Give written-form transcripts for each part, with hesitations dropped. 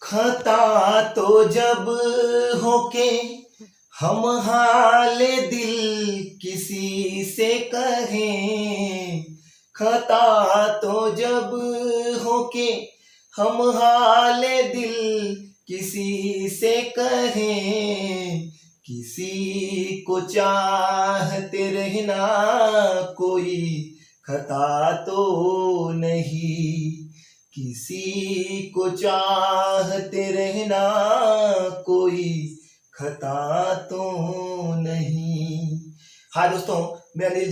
खता तो जब होके हम हाल दिल किसी से कहें, खता तो जब होके हम हाल दिल किसी से कहें, किसी को चाहते रहना कोई खता तो नहीं, किसी को चाहते रहना कोई खता तो नहीं। हाँ दोस्तों, मैं अनिल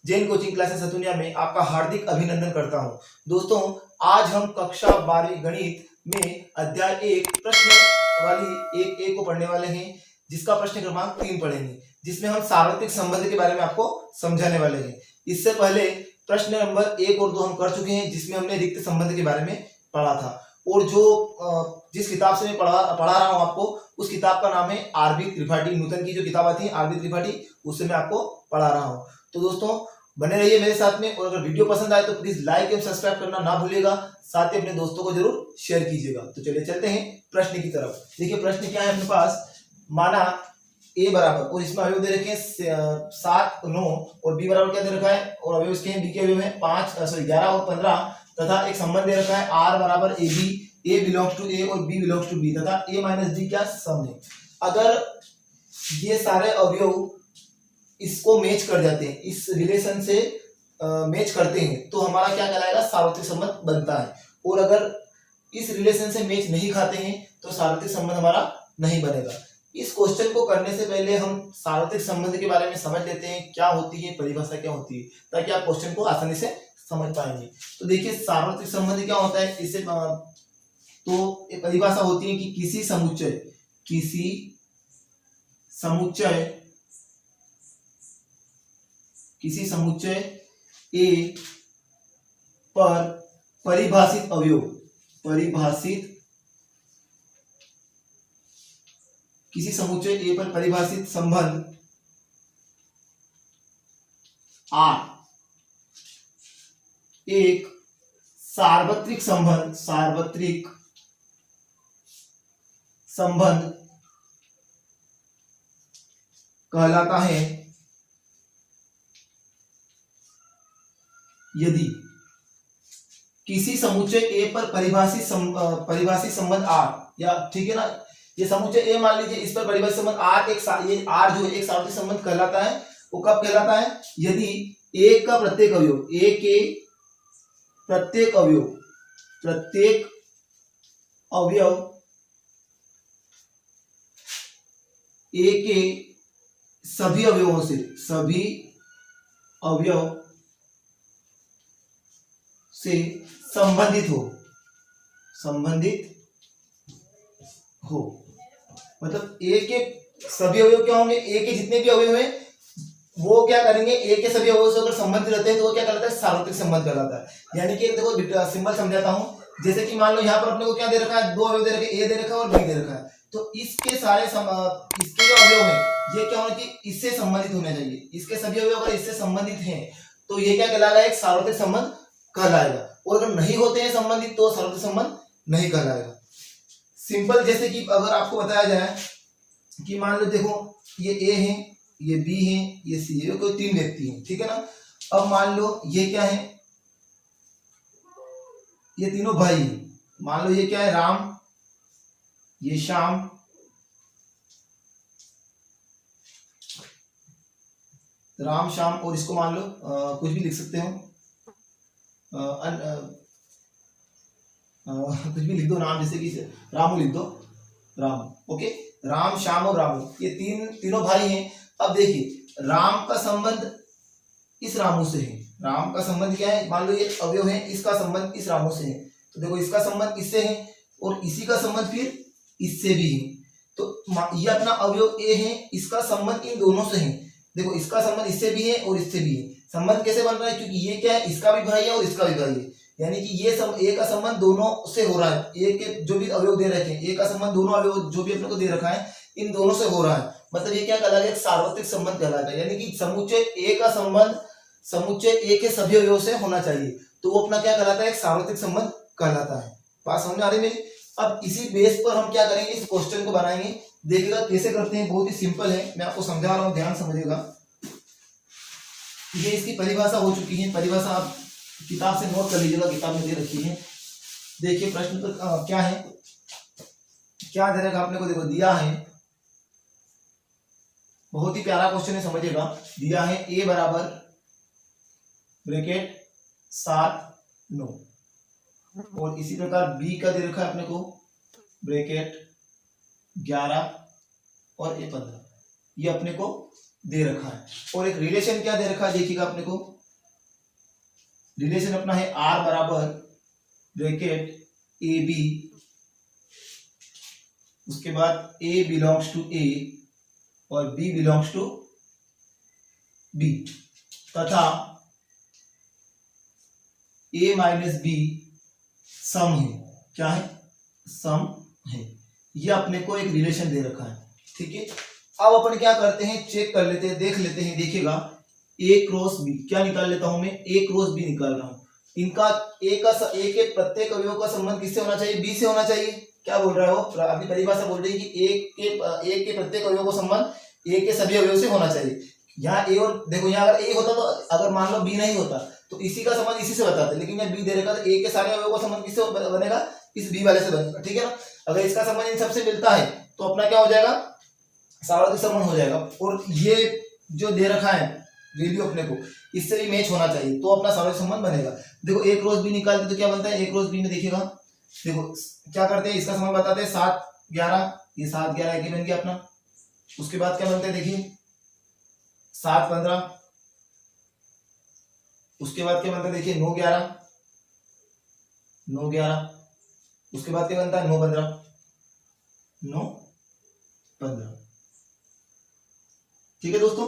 जैन कोचिंग क्लासेस सतुनिया में आपका हार्दिक अभिनंदन करता हूँ। दोस्तों, आज हम कक्षा 12वीं गणित में अध्याय 1 प्रश्न वाली 1 को पढ़ने वाले हैं, जिसका प्रश्न क्रमांक 3 पढ़ेंगे, जिसमें हम सार्वत्रिक संबंध के बारे में आपको समझाने वाले हैं। इससे पहले प्रश्न नंबर 1 और 2 हम कर चुके हैं, जिसमें हमने रिक्त संबंध के बारे में पढ़ा था। और जो जिस किताब से मैं पढ़ा रहा हूँ आपको, उस किताब का नाम है आरबी त्रिपाठी। नूतन की जो किताब आती है आरबी त्रिपाठी, उससे मैं आपको पढ़ा रहा हूँ। तो दोस्तों, बने रहिए मेरे साथ में, और अगर वीडियो पसंद आए तो प्लीज लाइक एवं सब्सक्राइब करना ना भूलिएगा, साथ ही अपने दोस्तों को जरूर शेयर कीजिएगा। तो चलिए चलते हैं प्रश्न की तरफ। देखिए प्रश्न क्या है अपने पास। माना ए बराबर, और इसमें अवयव दे रखे हैं 7, 9, और बी बराबर क्या दे रखा है, और अवयव इसके हैं, बी के अवयव हैं 11 और 15, तथा एक संबंध दे रखा है आर बराबर A B, A belongs to A और बी बिलोंग्स टू बी, तथा ए माइनस बी क्या सम है। अगर ये सारे अवयव इसको मैच कर जाते हैं, इस रिलेशन से मैच करते हैं, तो हमारा क्या कहलाएगा, सार्वत्रिक संबंध बनता है। और अगर इस रिलेशन से मैच नहीं खाते हैं तो सार्वत्रिक संबंध हमारा नहीं बनेगा। इस क्वेश्चन को करने से पहले हम सार्वत्रिक संबंध के बारे में समझ लेते हैं, क्या होती है, परिभाषा क्या होती है, ताकि आप क्वेश्चन को आसानी से समझ पाएंगे। तो देखिए सार्वत्रिक संबंध क्या होता है, इससे तो एक परिभाषा होती है कि किसी समुच्चय ए पर परिभाषित अवयव, किसी समुच्चय ए पर परिभाषित संबंध आर एक सार्वत्रिक संबंध कहलाता है यदि किसी समुच्चय ए पर परिभाषित संबंध आर, या ठीक है ना, ये समुच्चय ए मान लीजिए, इस पर परिभाषित संबंध आर, ये आर जो एक सार्वत्रिक संबंध कहलाता है। वो कब कहलाता है, यदि ए का प्रत्येक अवयव, ए के प्रत्येक अवयव ए के सभी अवयवों से संबंधित हो। मतलब ए के सभी अवयव क्या होंगे, ए के जितने भी अवयव हैं वो क्या करेंगे, ए के सभी अवयवों से अगर संबंधित रहते हैं तो वो क्या कहलाता है, सार्वत्रिक संबंध कहलाता है। यानी कि देखो सिंबल समझाता हूं, जैसे कि मान लो यहाँ पर अपने को क्या दे रखा है, 2 अवयव दे रखे, ए दे रखा है और बी दे रखा है। तो इसके सारे इसके जो अवयव हैं ये क्या होना चाहिए, इससे संबंधित होने चाहिए। इसके सभी अवयव अगर इससे संबंधित हैं तो ये क्या कहलाएगा, एक सार्वत्रिक संबंध कहलाएगा। और अगर नहीं होते हैं संबंधित तो सार्वत्रिक संबंध नहीं कहलाएगा। सिंपल, जैसे कि अगर आपको बताया जाए कि मान लो देखो ये ए है, ये बी है, ये सी है, कोई 3 व्यक्ति हैं, ठीक है ना। अब मान लो ये क्या है, ये तीनों भाई हैं। मान लो ये क्या है, राम, ये श्याम, श्याम, और इसको मान लो कुछ भी लिख सकते हो, कुछ भी लिख दो नाम, जैसे कि रामू लिख दो, राम। ओके, राम, श्याम और रामू, ये तीनों भाई हैं। अब देखिए राम का संबंध इस रामू से है। राम का संबंध क्या है, मान लो ये अवयव है, इसका संबंध इस रामू से है। तो देखो इसका संबंध इससे है और इसी का संबंध फिर इससे भी है। तो ये अपना अवयव ए है, इसका संबंध इन दोनों से है। देखो इसका संबंध इससे भी है और इससे भी है। संबंध कैसे बन रहा है, क्योंकि ये क्या है, इसका भी भाई है और इसका भी भाई है। यानी कि ये ए का संबंध दोनों से हो रहा है। ए के जो भी अवयव दे रखे हैं, ए का संबंध दोनों अवयव जो भी अपने को दे रखा है, इन दोनों से हो रहा है। मतलब ये क्या कहलाएगा, एक सार्वत्रिक संबंध कहलाएगा। यानी कि समुच्चय ए का संबंध समुच्चय ए के सभी अवयवों से होना चाहिए, तो वो अपना क्या कहलाता है, एक सार्वत्रिक संबंध कहलाता है। बात समझ में आ रही मेरी। अब इसी बेस पर हम क्या करेंगे, इस क्वेश्चन को बनाएंगे। देखिएगा कैसे करते हैं, बहुत ही सिंपल है, मैं आपको समझा रहा हूं, ध्यान समझिएगा। ये इसकी परिभाषा हो चुकी है, परिभाषा आप किताब से नोट कर लीजिएगा, किताब में दे रखी है। देखिए प्रश्न तो क्या है, क्या दे रखा आपने को, देखो दिया है, बहुत ही प्यारा क्वेश्चन है, समझिएगा। दिया है a बराबर ब्रैकेट 7 9, और इसी प्रकार b का दे रखा है अपने को ब्रैकेट 11 और a 15, ये अपने को दे रखा है। और एक रिलेशन क्या दे रखा है, देखिएगा अपने को रिलेशन अपना है r बराबर ब्रैकेट ए बी, उसके बाद a बिलोंग्स टू a और b बिलोंग्स टू b, तथा a माइनस b सम है, क्या है, सम है। ये अपने को एक रिलेशन दे रखा है, ठीक है। अब अपन क्या करते हैं, चेक कर लेते हैं, देख लेते हैं। देखिएगा a क्रॉस b, क्या निकाल लेता हूं मैं, a क्रॉस b निकाल रहा हूं। इनका a के प्रत्येक अवयव का संबंध किससे होना चाहिए, b से होना चाहिए। क्या बोल रहा है वो, अपनी परिभाषा बोल रही है कि a के प्रत्येक अवयव का संबंध a के सभी अवयव से होना चाहिए। यहाँ a और देखो, यहाँ अगर a होता तो, अगर मान लो b नहीं होता तो इसी का संबंध इसी से बताते, लेकिन यहाँ b दे रखा तो a के सारे अवयव का संबंध किससे बनेगा, इस b वाले से बनेगा, ठीक है ना। अगर इसका संबंध इन सबसे मिलता है तो अपना क्या हो जाएगा, सार्वत्रिक संबंध हो जाएगा। और ये जो दे रखा है वैल्यू अपने को, इससे भी मैच होना चाहिए तो अपना सार्वत्रिक संबंध बनेगा। देखो a क्रॉस b निकालते तो क्या बनता है, a क्रॉस b में देखिएगा, देखो क्या करते हैं, इसका संबंध बताते हैं 7 11, ये 7 11 एक ही बन गया अपना। उसके बाद क्या बनता है, देखिए 7 15, उसके बाद क्या बनता है, देखिए 9 11 9 11, उसके बाद क्या बनता है 9 15 9 15, ठीक है दोस्तों।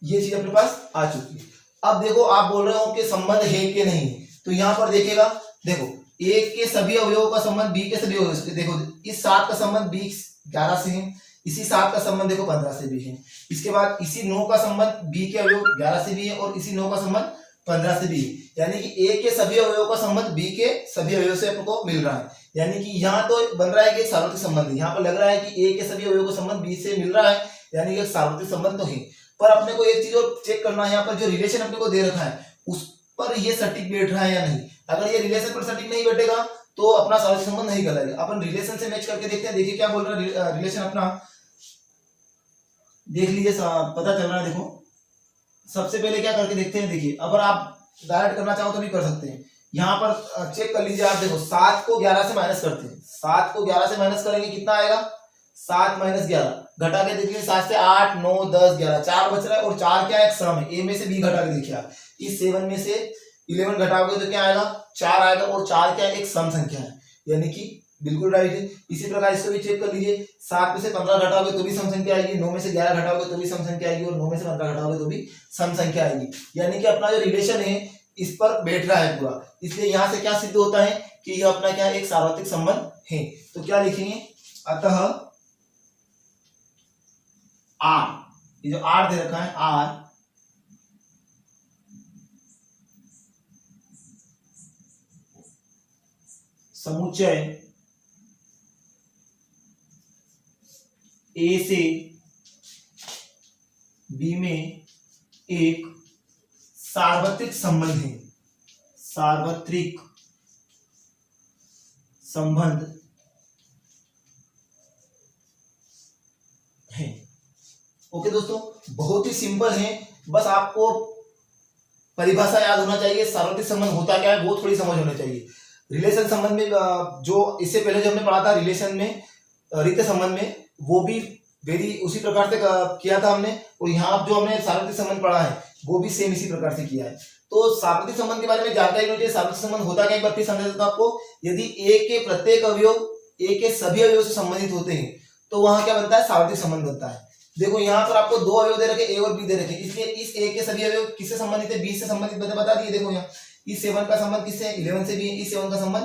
ये चीज अपने पास आ चुकी है। अब देखो आप बोल रहे हो कि संबंध है कि नहीं, तो यहां पर देखिएगा, देखो a के सभी अवयवों का संबंध b के सभी अवयवों से, देखो इस 7 का संबंध b 11 से है, इसी 7 का संबंध देखो 15 से भी है, इसके बाद इसी 9 का संबंध b के अवयव 11 से भी है, और इसी 9 का संबंध 15 से भी है। यानी कि a के सभी अवयवों का संबंध b के सभी अवयवों से आपको मिल रहा है। यानी कि यहाँ तो बन रहा है कि सार्वत्रिक संबंध है, यहाँ पर लग रहा है कि a के सभी अवयवों का संबंध b से मिल रहा है, यानी कि सार्वत्रिक संबंध तो है। पर अपने को एक चीज और चेक करना है, यहाँ पर जो रिलेशन अपने को दे रखा है उस पर ये सटीक बैठ रहा है या नहीं। अगर ये रिलेशन पर सटीक नहीं बैठेगा तो अपना सार्वत्रिक संबंध नहीं कहलाएगा। अपन रिलेशन से मैच करके देखते हैं, देखिए क्या बोल रहा है रिलेशन अपना, देख लीजिए, पता चल रहा है। देखो सबसे पहले क्या करके देखते हैं, देखिए अगर आप डायरेक्ट करना चाहो तो भी कर सकते हैं। यहाँ पर चेक कर लीजिए आप, देखो 7 को 11 से माइनस करते हैं, 7 को 11 से माइनस करेंगे कितना आएगा, 7 माइनस 11, घटा के देखिए 7 से 8 9 10 11, 4 बच रहा है, और 4 क्या है, एक सम है, a में से b घटा के देखिए आप, इस 7 में से 11 घटाओगे तो क्या आएगा, 4 आएगा, और 4 क्या है, एक सम संख्या है, यानी कि बिल्कुल राइट है। इसी प्रकार इसको भी चेक कर लीजिए, 7 में से 15 घटाओगे तो भी सम संख्या आएगी, 9 में से 11 घटाओगे तो भी सम संख्या आएगी, और 9 में से 15 घटाओगे तो भी सम संख्या आएगी। यानी कि अपना जो रिलेशन है इस पर बैठ रहा है पूरा। इसलिए यहाँ से क्या सिद्ध होता है कि यह अपना क्या एक सार्वत्रिक संबंध है। तो क्या लिखेंगे, अतः आर, ये जो आर दे रखा है, आर समुच्चय ए से बी में एक सार्वत्रिक संबंध है, सार्वत्रिक संबंध है। ओके दोस्तों, बहुत ही सिंपल है, बस आपको परिभाषा याद होना चाहिए, सार्वत्रिक संबंध होता क्या है वो थोड़ी समझ होनी चाहिए। रिलेशन संबंध में जो इससे पहले जो हमने पढ़ा था रिलेशन में, रिक्त संबंध में, वो भी वेरी उसी प्रकार से किया था हमने, और यहाँ जो हमने सार्वत्रिक संबंध पढ़ा है वो भी सेम इसी प्रकार से किया है। तो सार्वत्रिक संबंध के बारे में जानकारी होनी चाहिए। सार्वत्रिक संबंध होता क्या, एक बार फिर समझा देता हूं आपको। यदि a के प्रत्येक अवयव a के सभी अवयवों से संबंधित होते हैं तो वहां क्या बनता है, सार्वत्रिक संबंध बनता है। देखो यहाँ पर आपको दो अवयव दे रखे, a और b दे रखे, इसलिए इस a के सभी अवयव किससे संबंधित है, b से संबंधित मैंने बता दिए। देखो यहाँ इस 7 का संबंध किससे है, 11 से भी है, इस 7 का संबंध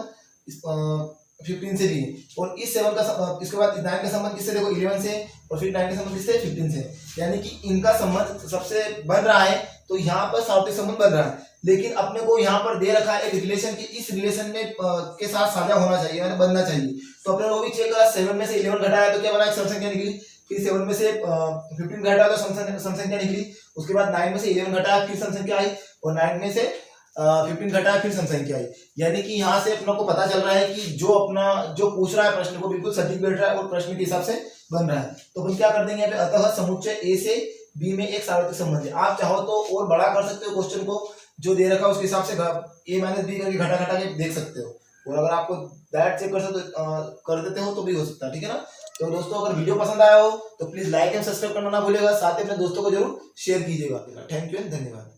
15 से भी है, और इस 7 का, इसके बाद 9 का संबंध किससे, देखो 11 से, और फिर 9 का संबंध किससे, 15 से, यानी कि इनका संबंध सबसे बन रहा है। तो यहाँ पर सार्वत्रिक संबंध बन रहा है। लेकिन अपने को यहाँ पर दे रखा है एक रिलेशन की, इस रिलेशन में के साथ साझा होना चाहिए, यानी बनना चाहिए। तो अपने वो भी चेक करा, 7 में से 11 घटाया तो क्या बना, एक सम संख्या निकली। फिर 7 में से 15 घटाया तो सम संख्या निकली। उसके बाद 9 में से 11 घटाया फिर सम संख्या आई, और 9 में से 15 घटाया फिर सम संख्या आई। यानी कि यहाँ से अपने को पता चल रहा है कि जो अपना जो पूछ रहा है प्रश्न को बिल्कुल सटीक बैठ रहा है और प्रश्न के हिसाब से बन रहा है। तो अपन क्या कर देंगे यहाँ पे, अतः समुच्चय ए से बी में एक सार्वत्रिक संबंध है। आप चाहो तो और बड़ा कर सकते हो क्वेश्चन को, जो दे रखा है उसके हिसाब से ए माइनस बी करके घटा घटा के देख सकते हो, और अगर आपको डायरेक्ट चेक कर देते हो तो भी हो सकता है, ठीक है ना। तो दोस्तों अगर वीडियो पसंद आया हो तो प्लीज लाइक एंड सब्सक्राइब करना ना भूलिएगा, साथ ही अपने दोस्तों को जरूर शेयर कीजिएगा। थैंक यू एंड धन्यवाद।